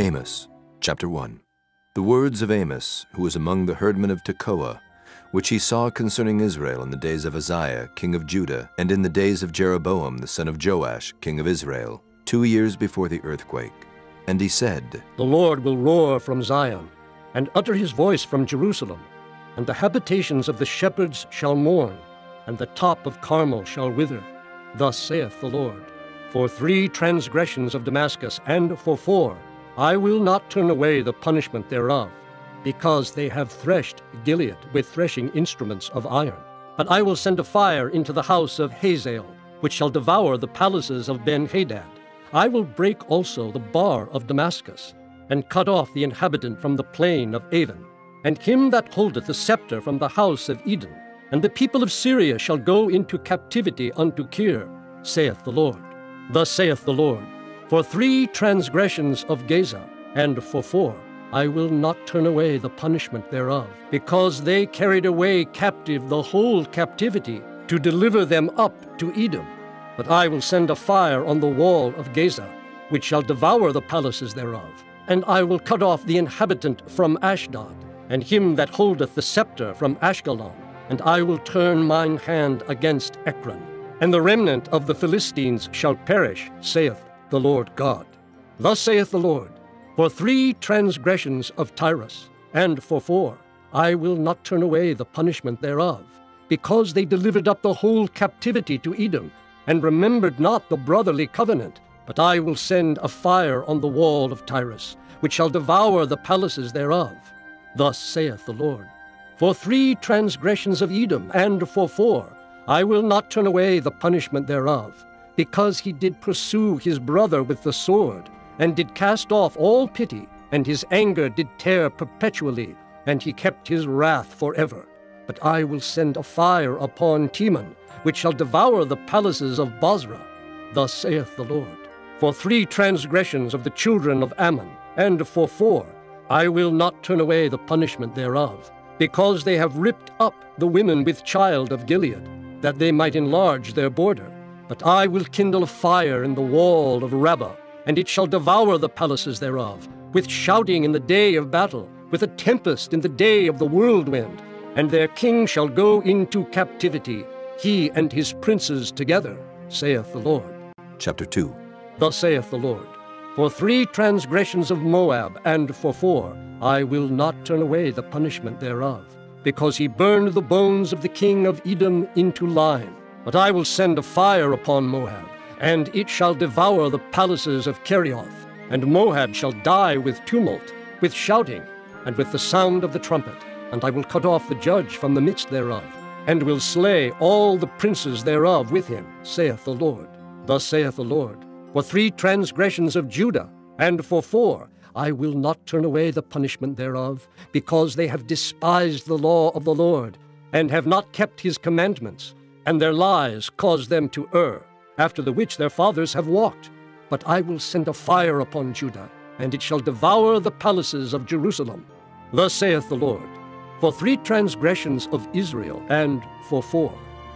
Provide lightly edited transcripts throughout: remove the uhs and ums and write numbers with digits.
Amos, chapter 1. The words of Amos, who was among the herdmen of Tekoa, which he saw concerning Israel in the days of Uzziah, king of Judah, and in the days of Jeroboam, the son of Joash, king of Israel, 2 years before the earthquake. And he said, The Lord will roar from Zion, and utter his voice from Jerusalem, and the habitations of the shepherds shall mourn, and the top of Carmel shall wither. Thus saith the Lord. For 3 transgressions of Damascus, and for 4, I will not turn away the punishment thereof, because they have threshed Gilead with threshing instruments of iron. But I will send a fire into the house of Hazael, which shall devour the palaces of Ben-Hadad. I will break also the bar of Damascus, and cut off the inhabitant from the plain of Avon, and him that holdeth the scepter from the house of Eden. And the people of Syria shall go into captivity unto Kir, saith the Lord. Thus saith the Lord, For 3 transgressions of Gaza, and for 4, I will not turn away the punishment thereof, because they carried away captive the whole captivity, to deliver them up to Edom. But I will send a fire on the wall of Gaza, which shall devour the palaces thereof. And I will cut off the inhabitant from Ashdod, and him that holdeth the scepter from Ashkelon. And I will turn mine hand against Ekron. And the remnant of the Philistines shall perish, saith the Lord God. Thus saith the Lord, For 3 transgressions of Tyrus, and for 4, I will not turn away the punishment thereof, because they delivered up the whole captivity to Edom, and remembered not the brotherly covenant. But I will send a fire on the wall of Tyrus, which shall devour the palaces thereof. Thus saith the Lord, For 3 transgressions of Edom, and for 4, I will not turn away the punishment thereof, because he did pursue his brother with the sword, and did cast off all pity, and his anger did tear perpetually, and he kept his wrath forever. But I will send a fire upon Teman, which shall devour the palaces of Bozrah. Thus saith the Lord, For 3 transgressions of the children of Ammon, and for 4, I will not turn away the punishment thereof, because they have ripped up the women with child of Gilead, that they might enlarge their border. But I will kindle a fire in the wall of Rabbah, and it shall devour the palaces thereof, with shouting in the day of battle, with a tempest in the day of the whirlwind. And their king shall go into captivity, he and his princes together, saith the Lord. Chapter 2. Thus saith the Lord, For 3 transgressions of Moab, and for 4, I will not turn away the punishment thereof, because he burned the bones of the king of Edom into lime. But I will send a fire upon Moab, and it shall devour the palaces of Kerioth. And Moab shall die with tumult, with shouting, and with the sound of the trumpet. And I will cut off the judge from the midst thereof, and will slay all the princes thereof with him, saith the Lord. Thus saith the Lord, For 3 transgressions of Judah, and for 4, I will not turn away the punishment thereof, because they have despised the law of the Lord, and have not kept his commandments, and their lies caused them to err, after the which their fathers have walked. But I will send a fire upon Judah, and it shall devour the palaces of Jerusalem. Thus saith the Lord, For 3 transgressions of Israel, and for 4,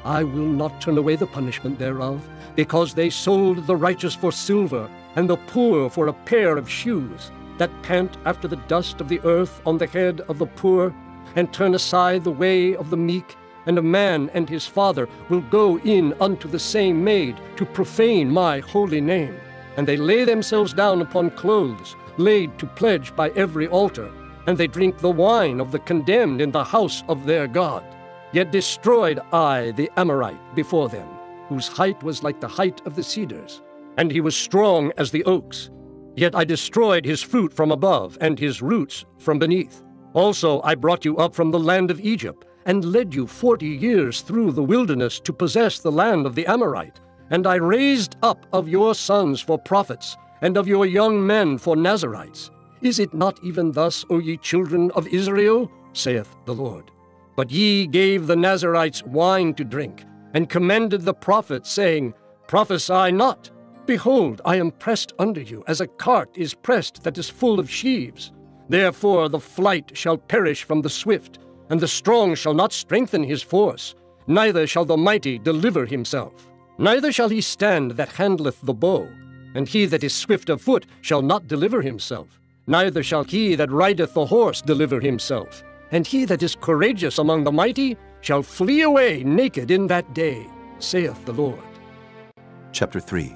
I will not turn away the punishment thereof, because they sold the righteous for silver, and the poor for a pair of shoes, that pant after the dust of the earth on the head of the poor, and turn aside the way of the meek. And a man and his father will go in unto the same maid, to profane my holy name. And they lay themselves down upon clothes, laid to pledge by every altar, and they drink the wine of the condemned in the house of their God. Yet destroyed I the Amorite before them, whose height was like the height of the cedars, and he was strong as the oaks. Yet I destroyed his fruit from above, and his roots from beneath. Also I brought you up from the land of Egypt, and led you 40 years through the wilderness to possess the land of the Amorite. And I raised up of your sons for prophets, and of your young men for Nazarites. Is it not even thus, O ye children of Israel? Saith the Lord. But ye gave the Nazarites wine to drink, and commanded the prophets, saying, Prophesy not. Behold, I am pressed under you, as a cart is pressed that is full of sheaves. Therefore the flight shall perish from the swift, and the strong shall not strengthen his force, neither shall the mighty deliver himself. Neither shall he stand that handleth the bow, and he that is swift of foot shall not deliver himself. Neither shall he that rideth the horse deliver himself, and he that is courageous among the mighty shall flee away naked in that day, saith the Lord. Chapter 3.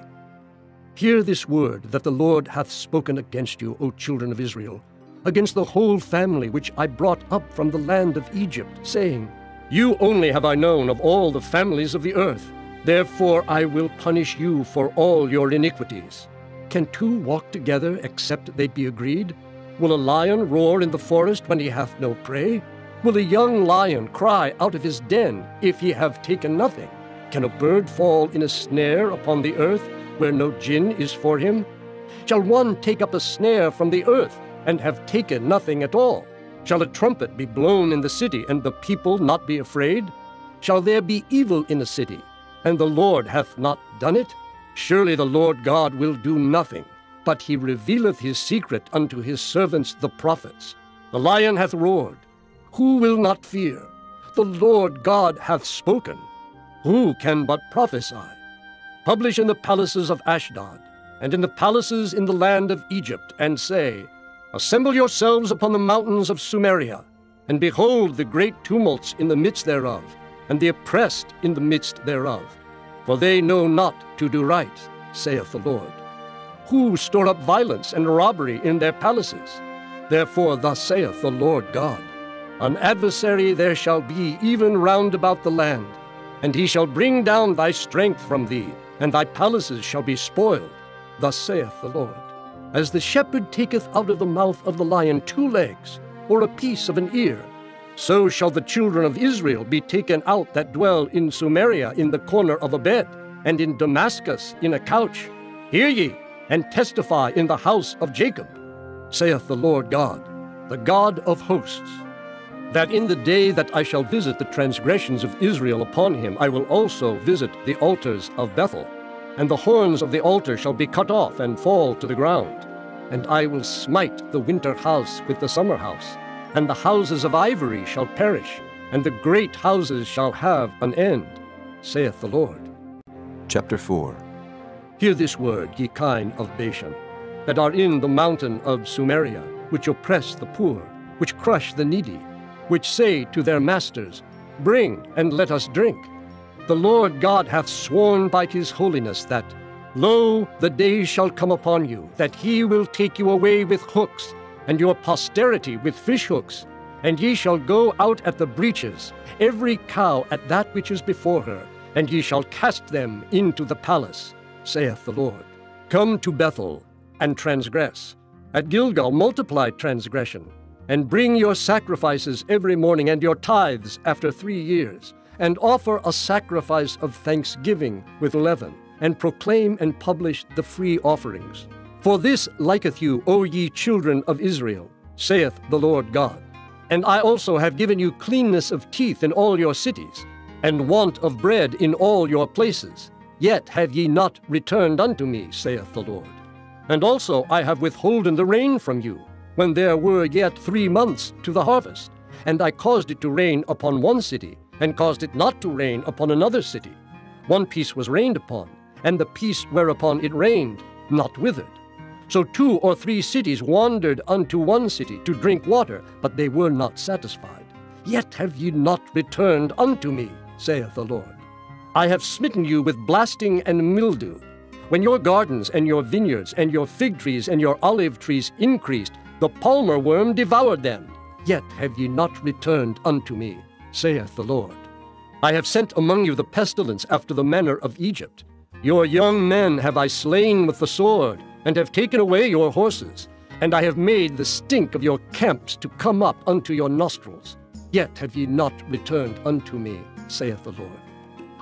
Hear this word that the Lord hath spoken against you, O children of Israel, against the whole family which I brought up from the land of Egypt, saying, You only have I known of all the families of the earth. Therefore I will punish you for all your iniquities. Can two walk together except they be agreed? Will a lion roar in the forest when he hath no prey? Will a young lion cry out of his den if he have taken nothing? Can a bird fall in a snare upon the earth where no gin is for him? Shall one take up a snare from the earth and have taken nothing at all? Shall a trumpet be blown in the city and the people not be afraid? Shall there be evil in a city, and the Lord hath not done it? Surely the Lord God will do nothing, but he revealeth his secret unto his servants the prophets. The lion hath roared. Who will not fear? The Lord God hath spoken. Who can but prophesy? Publish in the palaces of Ashdod, and in the palaces in the land of Egypt, and say, Assemble yourselves upon the mountains of Sumeria, and behold the great tumults in the midst thereof, and the oppressed in the midst thereof. For they know not to do right, saith the Lord. Who store up violence and robbery in their palaces? Therefore thus saith the Lord God, An adversary there shall be even round about the land, and he shall bring down thy strength from thee, and thy palaces shall be spoiled. Thus saith the Lord. As the shepherd taketh out of the mouth of the lion 2 legs, or a piece of an ear, so shall the children of Israel be taken out that dwell in Sumeria in the corner of a bed, and in Damascus in a couch. Hear ye, and testify in the house of Jacob, saith the Lord God, the God of hosts, that in the day that I shall visit the transgressions of Israel upon him, I will also visit the altars of Bethel, and the horns of the altar shall be cut off and fall to the ground. And I will smite the winter house with the summer house, and the houses of ivory shall perish, and the great houses shall have an end, saith the Lord. Chapter 4. Hear this word, ye kine of Bashan, that are in the mountain of Sumeria, which oppress the poor, which crush the needy, which say to their masters, Bring, and let us drink. The Lord God hath sworn by his holiness that, Lo, the day shall come upon you, that he will take you away with hooks, and your posterity with fish hooks, and ye shall go out at the breaches, every cow at that which is before her, and ye shall cast them into the palace, saith the Lord. Come to Bethel, and transgress. At Gilgal multiply transgression, and bring your sacrifices every morning, and your tithes after 3 years, and offer a sacrifice of thanksgiving with leaven, and proclaim and publish the free offerings. For this liketh you, O ye children of Israel, saith the Lord God. And I also have given you cleanness of teeth in all your cities, and want of bread in all your places. Yet have ye not returned unto me, saith the Lord. And also I have withholden the rain from you, when there were yet 3 months to the harvest. And I caused it to rain upon one city, and caused it not to rain upon another city. One piece was rained upon, and the piece whereupon it rained not withered. So 2 or 3 cities wandered unto one city to drink water, but they were not satisfied. Yet have ye not returned unto me, saith the Lord. I have smitten you with blasting and mildew. When your gardens and your vineyards and your fig trees and your olive trees increased, the palmer worm devoured them. Yet have ye not returned unto me, saith the Lord. I have sent among you the pestilence after the manner of Egypt. Your young men have I slain with the sword, and have taken away your horses, and I have made the stink of your camps to come up unto your nostrils. Yet have ye not returned unto me, saith the Lord.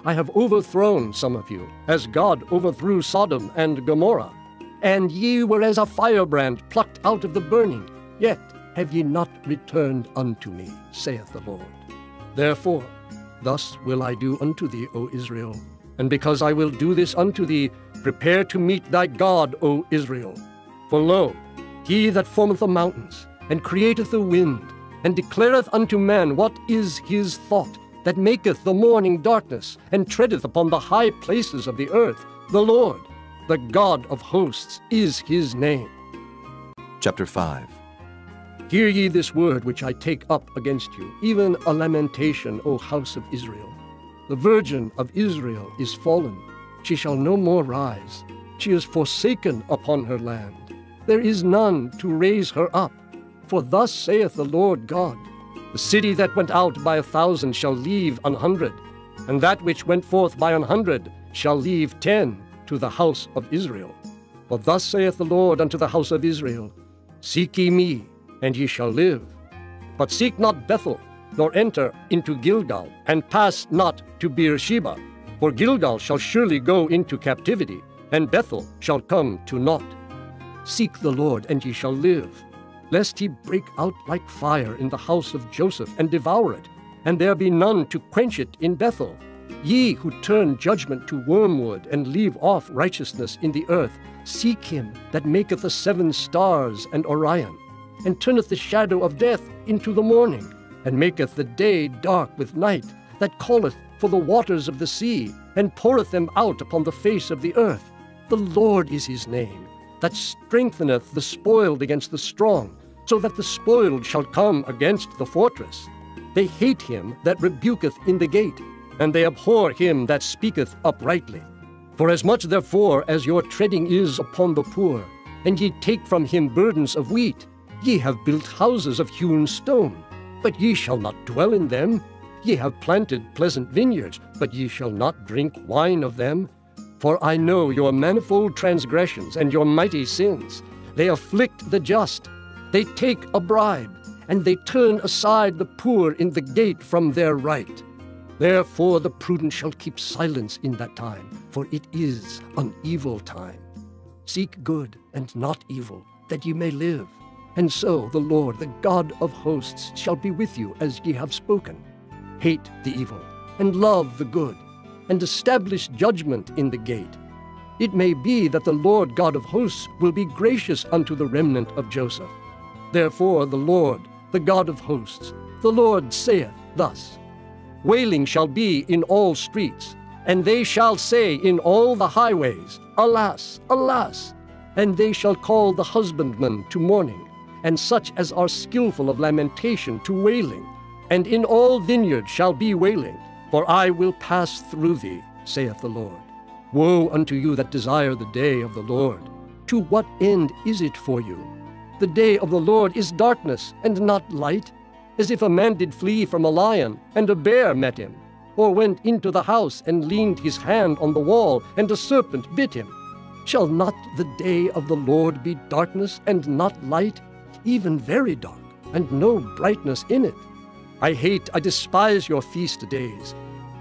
I have overthrown some of you, as God overthrew Sodom and Gomorrah. And ye were as a firebrand plucked out of the burning. Yet have ye not returned unto me, saith the Lord. Therefore, thus will I do unto thee, O Israel. And because I will do this unto thee, prepare to meet thy God, O Israel. For lo, he that formeth the mountains, and createth the wind, and declareth unto man what is his thought, that maketh the morning darkness, and treadeth upon the high places of the earth, the Lord, the God of hosts, is his name. Chapter 5. Hear ye this word which I take up against you, even a lamentation, O house of Israel. The virgin of Israel is fallen. She shall no more rise. She is forsaken upon her land. There is none to raise her up. For thus saith the Lord God, the city that went out by 1,000 shall leave 100, and that which went forth by 100 shall leave 10 to the house of Israel. For thus saith the Lord unto the house of Israel, Seek ye me, and ye shall live. But seek not Bethel, nor enter into Gilgal, and pass not to Beersheba. For Gilgal shall surely go into captivity, and Bethel shall come to naught. Seek the Lord, and ye shall live, lest he break out like fire in the house of Joseph, and devour it, and there be none to quench it in Bethel. Ye who turn judgment to wormwood, and leave off righteousness in the earth, seek him that maketh the 7 stars and Orion, and turneth the shadow of death into the morning, and maketh the day dark with night, that calleth for the waters of the sea, and poureth them out upon the face of the earth. The Lord is his name, that strengtheneth the spoiled against the strong, so that the spoiled shall come against the fortress. They hate him that rebuketh in the gate, and they abhor him that speaketh uprightly. For as much therefore as your treading is upon the poor, and ye take from him burdens of wheat, ye have built houses of hewn stone, but ye shall not dwell in them. Ye have planted pleasant vineyards, but ye shall not drink wine of them. For I know your manifold transgressions and your mighty sins. They afflict the just. They take a bribe, and they turn aside the poor in the gate from their right. Therefore the prudent shall keep silence in that time, for it is an evil time. Seek good and not evil, that ye may live. And so the Lord, the God of hosts, shall be with you as ye have spoken. Hate the evil, and love the good, and establish judgment in the gate. It may be that the Lord God of hosts will be gracious unto the remnant of Joseph. Therefore the Lord, the God of hosts, the Lord saith thus, Wailing shall be in all streets, and they shall say in all the highways, Alas, alas! And they shall call the husbandman to mourning, and such as are skillful of lamentation to wailing. And in all vineyards shall be wailing, for I will pass through thee, saith the Lord. Woe unto you that desire the day of the Lord! To what end is it for you? The day of the Lord is darkness, and not light, as if a man did flee from a lion, and a bear met him, or went into the house, and leaned his hand on the wall, and a serpent bit him. Shall not the day of the Lord be darkness, and not light, even very dark, and no brightness in it? I despise your feast days,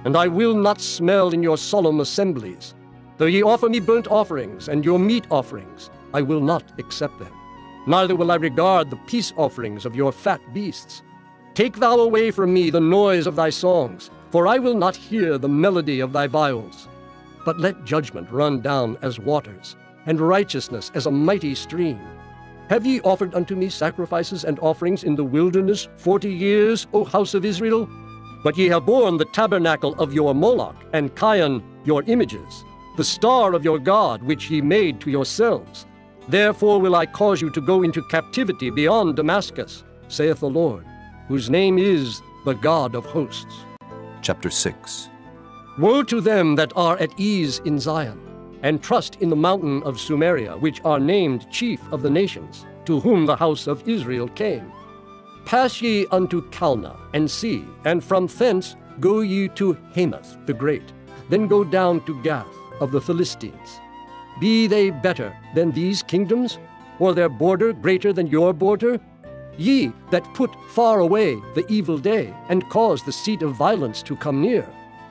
and I will not smell in your solemn assemblies. Though ye offer me burnt offerings, and your meat offerings, I will not accept them. Neither will I regard the peace offerings of your fat beasts. Take thou away from me the noise of thy songs, for I will not hear the melody of thy viols. But let judgment run down as waters, and righteousness as a mighty stream. Have ye offered unto me sacrifices and offerings in the wilderness 40 years, O house of Israel? But ye have borne the tabernacle of your Moloch, and Chion your images, the star of your God which ye made to yourselves. Therefore will I cause you to go into captivity beyond Damascus, saith the Lord, whose name is the God of hosts. Chapter 6. Woe to them that are at ease in Zion, and trust in the mountain of Sumeria, which are named chief of the nations, to whom the house of Israel came. Pass ye unto Calneh, and see, and from thence go ye to Hamath the great, then go down to Gath of the Philistines. Be they better than these kingdoms, or their border greater than your border? Ye that put far away the evil day, and cause the seat of violence to come near,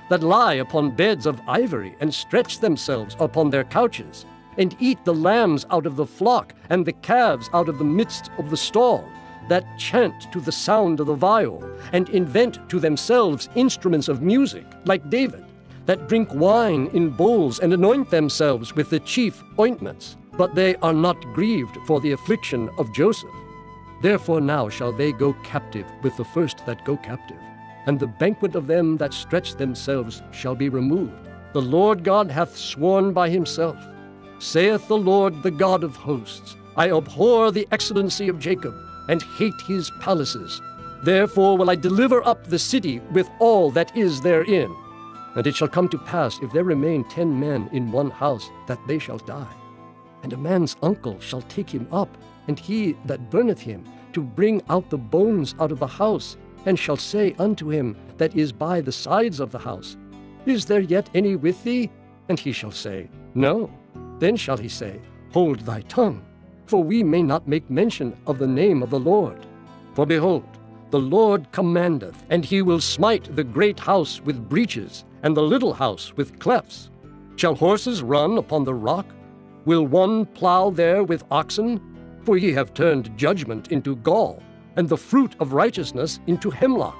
that lie upon beds of ivory, and stretch themselves upon their couches, and eat the lambs out of the flock, and the calves out of the midst of the stall, that chant to the sound of the viol, and invent to themselves instruments of music, like David, that drink wine in bowls, and anoint themselves with the chief ointments, but they are not grieved for the affliction of Joseph. Therefore now shall they go captive with the first that go captive, and the banquet of them that stretch themselves shall be removed. The Lord God hath sworn by himself, saith the Lord, the God of hosts, I abhor the excellency of Jacob, and hate his palaces. Therefore will I deliver up the city with all that is therein. And it shall come to pass, if there remain 10 men in one house, that they shall die. And a man's uncle shall take him up, and he that burneth him, to bring out the bones out of the house, and shall say unto him that is by the sides of the house, Is there yet any with thee? And he shall say, No. Then shall he say, Hold thy tongue, for we may not make mention of the name of the Lord. For behold, the Lord commandeth, and he will smite the great house with breaches, and the little house with clefts. Shall horses run upon the rock? Will one plow there with oxen? For ye have turned judgment into gall, and the fruit of righteousness into hemlock.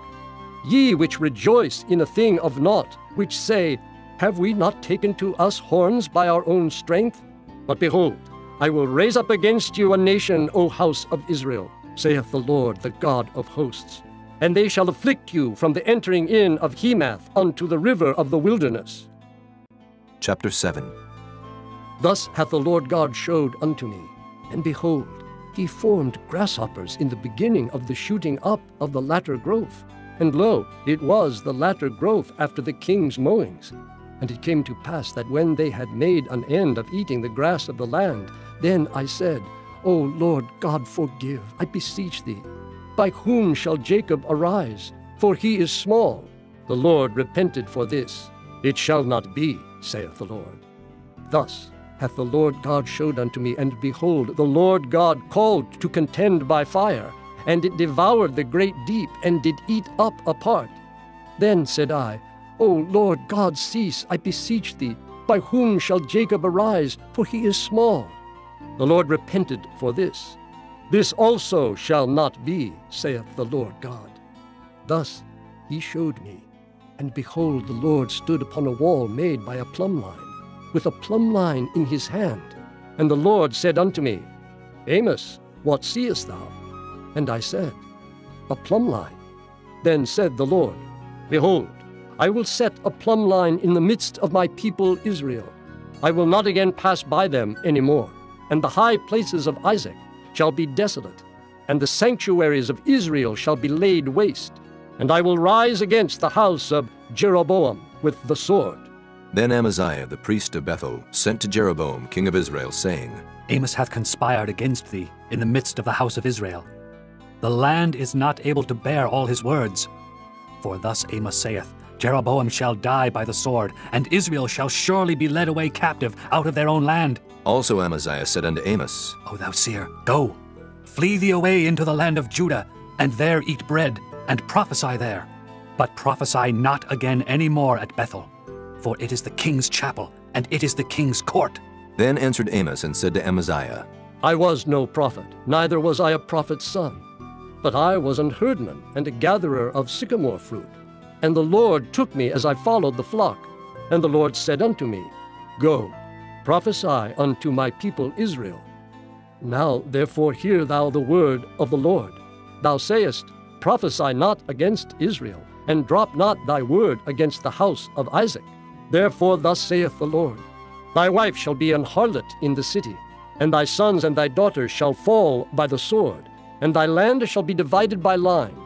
Ye which rejoice in a thing of naught, which say, Have we not taken to us horns by our own strength? But behold, I will raise up against you a nation, O house of Israel, saith the Lord, the God of hosts. And they shall afflict you from the entering in of Hemath unto the river of the wilderness. Chapter 7. Thus hath the Lord God showed unto me, and behold, he formed grasshoppers in the beginning of the shooting up of the latter growth. And lo, it was the latter growth after the king's mowings. And it came to pass that when they had made an end of eating the grass of the land, then I said, O Lord God, forgive, I beseech thee. By whom shall Jacob arise? For he is small. The Lord repented for this. It shall not be, saith the Lord. Thus hath the Lord God showed unto me, and behold, the Lord God called to contend by fire, and it devoured the great deep, and did eat up a part. Then said I, O Lord God, cease, I beseech thee. By whom shall Jacob arise? For he is small. The Lord repented for this. This also shall not be, saith the Lord God. Thus he showed me, and behold, the Lord stood upon a wall made by a plumb line, with a plumb line in his hand. And the Lord said unto me, Amos, what seest thou? And I said, A plumb line. Then said the Lord, Behold, I will set a plumb line in the midst of my people Israel. I will not again pass by them any more. And the high places of Isaac shall be desolate, and the sanctuaries of Israel shall be laid waste. And I will rise against the house of Jeroboam with the sword. Then Amaziah the priest of Bethel sent to Jeroboam king of Israel, saying, Amos hath conspired against thee in the midst of the house of Israel. The land is not able to bear all his words. For thus Amos saith, Jeroboam shall die by the sword, and Israel shall surely be led away captive out of their own land. Also Amaziah said unto Amos, O thou seer, go, flee thee away into the land of Judah, and there eat bread, and prophesy there. But prophesy not again any more at Bethel, for it is the king's chapel, and it is the king's court. Then answered Amos and said to Amaziah, I was no prophet, neither was I a prophet's son. But I was an herdman and a gatherer of sycamore fruit. And the Lord took me as I followed the flock. And the Lord said unto me, Go, prophesy unto my people Israel. Now therefore hear thou the word of the Lord. Thou sayest, Prophesy not against Israel, and drop not thy word against the house of Isaac. Therefore thus saith the Lord, Thy wife shall be an harlot in the city, and thy sons and thy daughters shall fall by the sword, and thy land shall be divided by line,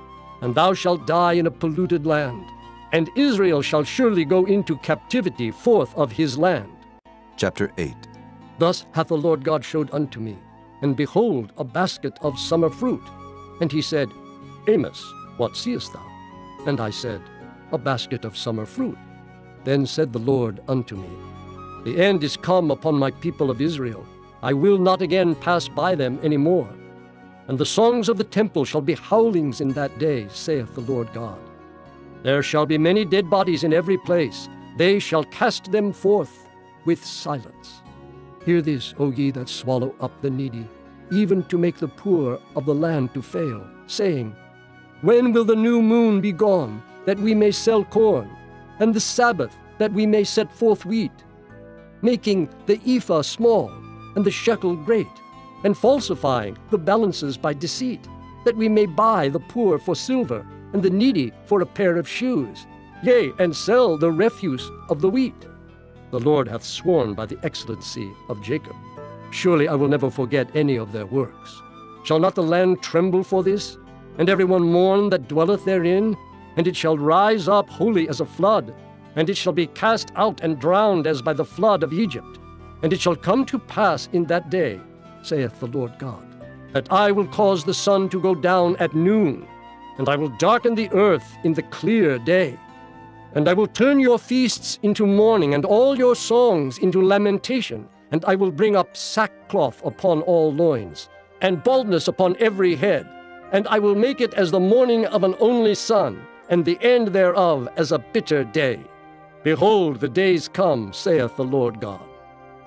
and thou shalt die in a polluted land. And Israel shall surely go into captivity forth of his land. Chapter 8. Thus hath the Lord God showed unto me, and behold, a basket of summer fruit. And he said, Amos, what seest thou? And I said, A basket of summer fruit. Then said the Lord unto me, The end is come upon my people of Israel. I will not again pass by them any more. And the songs of the temple shall be howlings in that day, saith the Lord God. There shall be many dead bodies in every place. They shall cast them forth with silence. Hear this, O ye that swallow up the needy, even to make the poor of the land to fail, saying, When will the new moon be gone, that we may sell corn, and the Sabbath, that we may set forth wheat, making the ephah small, and the shekel great, and falsifying the balances by deceit, that we may buy the poor for silver, and the needy for a pair of shoes, yea, and sell the refuse of the wheat? The Lord hath sworn by the excellency of Jacob. Surely I will never forget any of their works. Shall not the land tremble for this, and everyone mourn that dwelleth therein? And it shall rise up wholly as a flood, and it shall be cast out and drowned as by the flood of Egypt. And it shall come to pass in that day, saith the Lord God, that I will cause the sun to go down at noon, and I will darken the earth in the clear day. And I will turn your feasts into mourning, and all your songs into lamentation, and I will bring up sackcloth upon all loins, and baldness upon every head. And I will make it as the mourning of an only son, and the end thereof as a bitter day. Behold, the days come, saith the Lord God,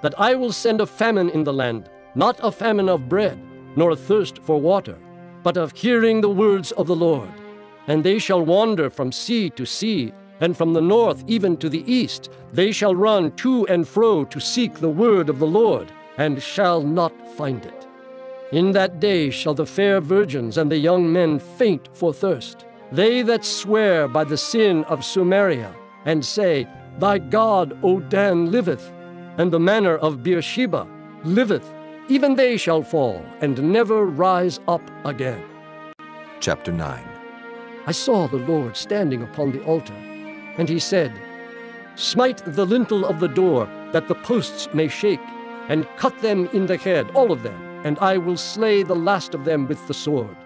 that I will send a famine in the land, not a famine of bread, nor a thirst for water, but of hearing the words of the Lord. And they shall wander from sea to sea, and from the north even to the east. They shall run to and fro to seek the word of the Lord, and shall not find it. In that day shall the fair virgins and the young men faint for thirst, they that swear by the sin of Samaria, and say, Thy God, O Dan, liveth, and the manner of Beersheba liveth. Even they shall fall, and never rise up again. Chapter 9. I saw the Lord standing upon the altar, and he said, Smite the lintel of the door, that the posts may shake, and cut them in the head, all of them, and I will slay the last of them with the sword.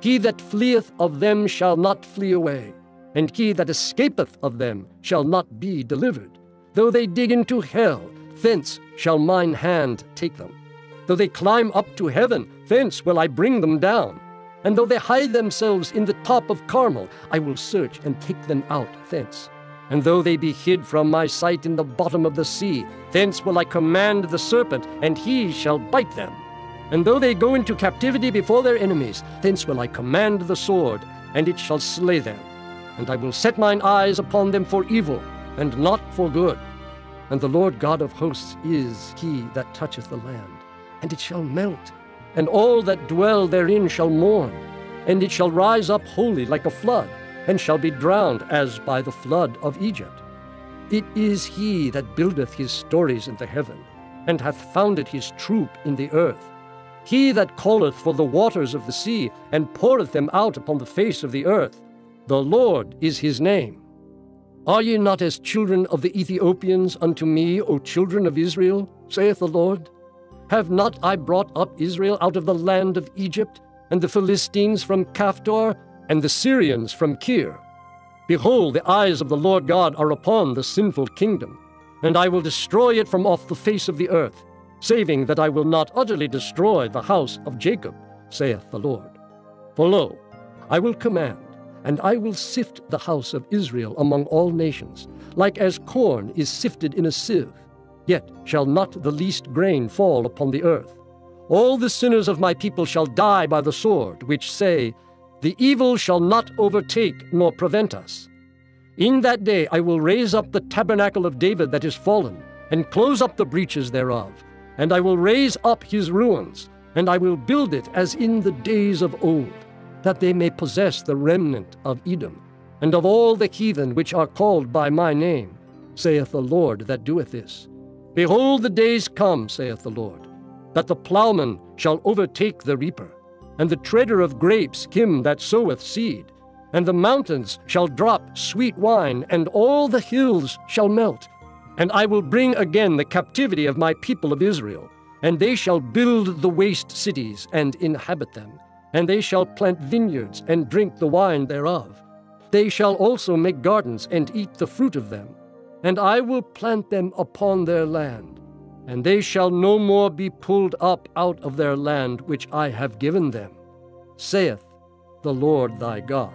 He that fleeth of them shall not flee away, and he that escapeth of them shall not be delivered. Though they dig into hell, thence shall mine hand take them. Though they climb up to heaven, thence will I bring them down. And though they hide themselves in the top of Carmel, I will search and take them out thence. And though they be hid from my sight in the bottom of the sea, thence will I command the serpent, and he shall bite them. And though they go into captivity before their enemies, thence will I command the sword, and it shall slay them. And I will set mine eyes upon them for evil, and not for good. And the Lord God of hosts is he that toucheth the land, and it shall melt, and all that dwell therein shall mourn, and it shall rise up wholly like a flood, and shall be drowned as by the flood of Egypt. It is he that buildeth his stories in the heaven, and hath founded his troop in the earth. He that calleth for the waters of the sea, and poureth them out upon the face of the earth. The Lord is his name. Are ye not as children of the Ethiopians unto me, O children of Israel, saith the Lord? Have not I brought up Israel out of the land of Egypt, and the Philistines from Caphtor, and the Syrians from Kir? Behold, the eyes of the Lord God are upon the sinful kingdom, and I will destroy it from off the face of the earth, saving that I will not utterly destroy the house of Jacob, saith the Lord. For lo, I will command, and I will sift the house of Israel among all nations, like as corn is sifted in a sieve. Yet shall not the least grain fall upon the earth. All the sinners of my people shall die by the sword, which say, The evil shall not overtake nor prevent us. In that day I will raise up the tabernacle of David that is fallen, and close up the breaches thereof. And I will raise up his ruins, and I will build it as in the days of old, that they may possess the remnant of Edom, and of all the heathen which are called by my name, saith the Lord that doeth this. Behold, the days come, saith the Lord, that the plowman shall overtake the reaper, and the treader of grapes him that soweth seed. And the mountains shall drop sweet wine, and all the hills shall melt. And I will bring again the captivity of my people of Israel, and they shall build the waste cities and inhabit them, and they shall plant vineyards and drink the wine thereof. They shall also make gardens and eat the fruit of them, and I will plant them upon their land, and they shall no more be pulled up out of their land which I have given them, saith the Lord thy God.